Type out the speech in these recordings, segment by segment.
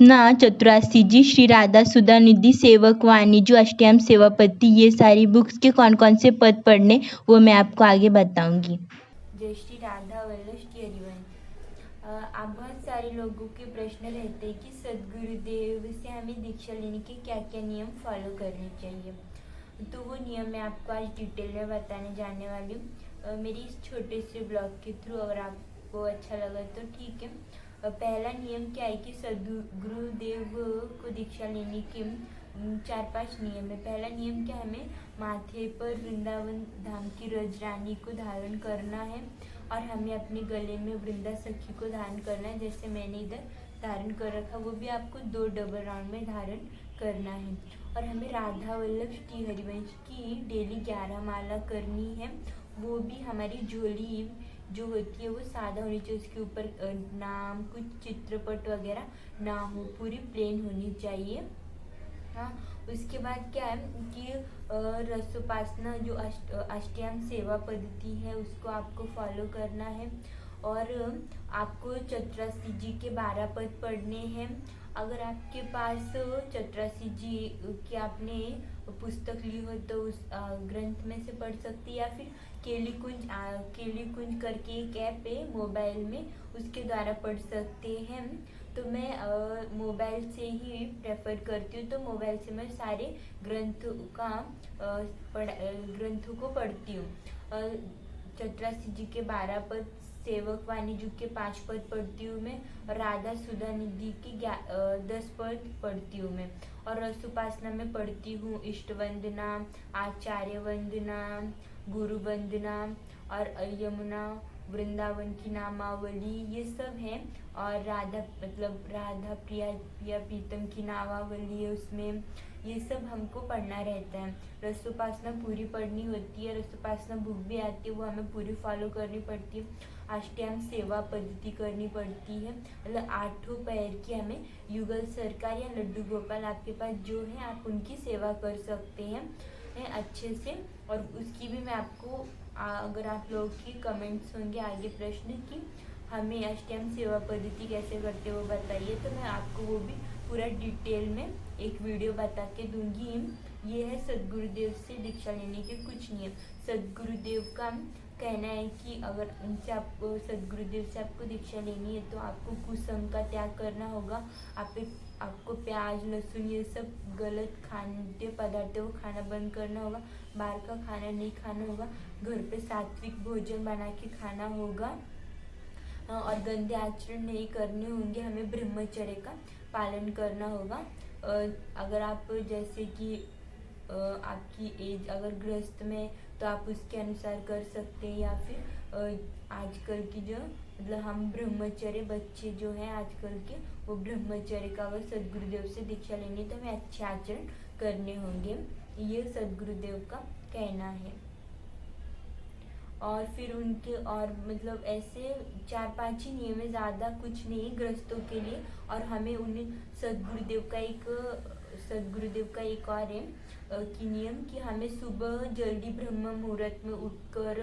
उपासना, चतुरासी जी, श्री राधा सुधा निधि, सेवक वाणी जो, अष्टयाम सेवापति, ये सारी बुक्स के कौन कौन से पद पढ़ने वो मैं आपको आगे बताऊंगी। जय श्री राधा वल्लभ श्री हरिवंश। आप बहुत सारे लोगों के प्रश्न रहते हैं कि सदगुरुदेव से हमें दीक्षा लेने के क्या क्या नियम फॉलो करने चाहिए। तो वो नियम मैं आपको आज डिटेल में बताने जाने वाली हूँ मेरी इस छोटे से ब्लॉग के थ्रू। अगर आपको अच्छा लगा तो ठीक है। पहला नियम क्या है कि सदगुरुदेव को दीक्षा लेने के 4-5 नियम है। पहला नियम क्या, हमें माथे पर वृंदावन धाम की रजरानी को धारण करना है और हमें अपने गले में वृंदा सखी को धारण करना है। जैसे मैंने इधर धारण कर रखा, वो भी आपको 2 डबल राउंड में धारण करना है। और हमें राधा वल्लभ श्री हरिवंश की डेली 11 माला करनी है। वो भी हमारी झोली जो होती है वो सादा होनी चाहिए, उसके ऊपर नाम, कुछ चित्रपट वगैरह ना हो, पूरी प्लेन होनी चाहिए। हाँ, उसके बाद क्या है कि रसोपासना जो अष्टयाम सेवा पद्धति है उसको आपको फॉलो करना है। और आपको चतुरासी जी के 12 पद पढ़ने हैं। अगर आपके पास चतुरासी जी की आपने पुस्तक ली हो तो उस ग्रंथ में से पढ़ सकती है, या फिर केली कुंज करके एक ऐप है मोबाइल में, उसके द्वारा पढ़ सकते हैं। तो मैं मोबाइल से ही प्रेफर करती हूँ, तो मोबाइल से मैं सारे ग्रंथों को पढ़ती हूँ। चतुरासी जी के 12 पद, सेवक वाणी जी के 5 पद पढ़ती हूँ मैं, और राधा सुधा निधि के 10 पद पढ़ती हूँ मैं। और रसोपासना में पढ़ती हूँ इष्ट वंदना, आचार्य वंदना, गुरु वंदना और यमुना वृंदावन की नामावली, ये सब है। और राधा प्रिया प्रीतम की नामावली है उसमें, ये सब हमको पढ़ना रहता है। रसोपासना पूरी पढ़नी होती है, रसोपासना बुक भी आती है, वो हमें पूरी फॉलो करनी पड़ती है। अष्टयाम सेवा पद्धति करनी पड़ती है, मतलब 8 पैर की हमें युगल सरकार या लड्डू गोपाल आपके पास जो है आप उनकी सेवा कर सकते हैं अच्छे से। और उसकी भी मैं आपको अगर आप लोगों की कमेंट्स होंगे आगे प्रश्न कि हमें अष्टयाम सेवा पद्धति कैसे करते हो बताइए, तो मैं आपको वो भी पूरा डिटेल में एक वीडियो बता के दूंगी। ये है सदगुरुदेव से दीक्षा लेने के कुछ नियम। सदगुरुदेव का कहना है कि अगर उनसे आपको सदगुरुदेव से आपको दीक्षा लेनी है तो आपको कुसंग का त्याग करना होगा। आपको प्याज, लहसुन, ये सब गलत खाद्य पदार्थ वो खाना बंद करना होगा। बाहर का खाना नहीं खाना होगा। घर पे सात्विक भोजन बना के खाना होगा और गंदे आचरण नहीं करने होंगे। हमें ब्रह्मचर्य का पालन करना होगा। अगर आप जैसे कि आपकी एज अगर गृहस्थ में तो आप उसके अनुसार कर सकते हैं, या फिर आजकल की जो मतलब हम ब्रह्मचर्य बच्चे जो हैं आजकल के, वो ब्रह्मचर्य का अगर सदगुरुदेव से दीक्षा लेनी तो हमें अच्छे आचरण करने होंगे। ये सदगुरुदेव का कहना है। और फिर उनके और मतलब ऐसे 4-5 ही नियम है, ज़्यादा कुछ नहीं गृहस्थों के लिए। और हमें उन्हें सदगुरुदेव का एक और है कि नियम कि हमें सुबह जल्दी ब्रह्म मुहूर्त में उठकर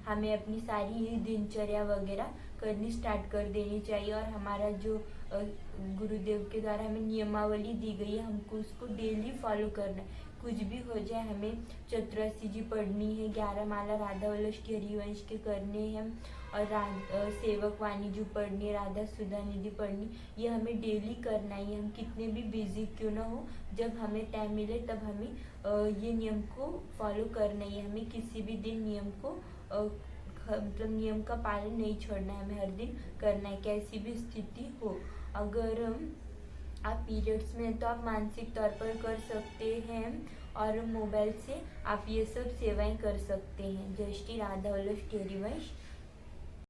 हमें अपनी सारी दिनचर्या वगैरह करनी स्टार्ट कर देनी चाहिए। और हमारा जो गुरुदेव के द्वारा हमें नियमावली दी गई है, हमको उसको डेली फॉलो करना है। कुछ भी हो जाए हमें चतुरासी जी पढ़नी है, 11 माला राधा वल्लभ श्री हरिवंश के करने हैं, और सेवक वाणी जी पढ़नी है, राधा सुधा निधि पढ़नी, ये हमें डेली करना है। हम कितने भी बिजी क्यों ना हो, जब हमें टाइम मिले तब हमें ये नियम को फॉलो करना है। हमें किसी भी दिन नियम को मतलब नियम का पालन नहीं छोड़ना है, हमें हर दिन करना है, कैसी भी स्थिति हो। अगर आप पीरियड्स में तो आप मानसिक तौर पर कर सकते हैं, और मोबाइल से आप ये सब सेवाएं कर सकते हैं। जय श्री राधा वल्लभ श्री हरिवंश।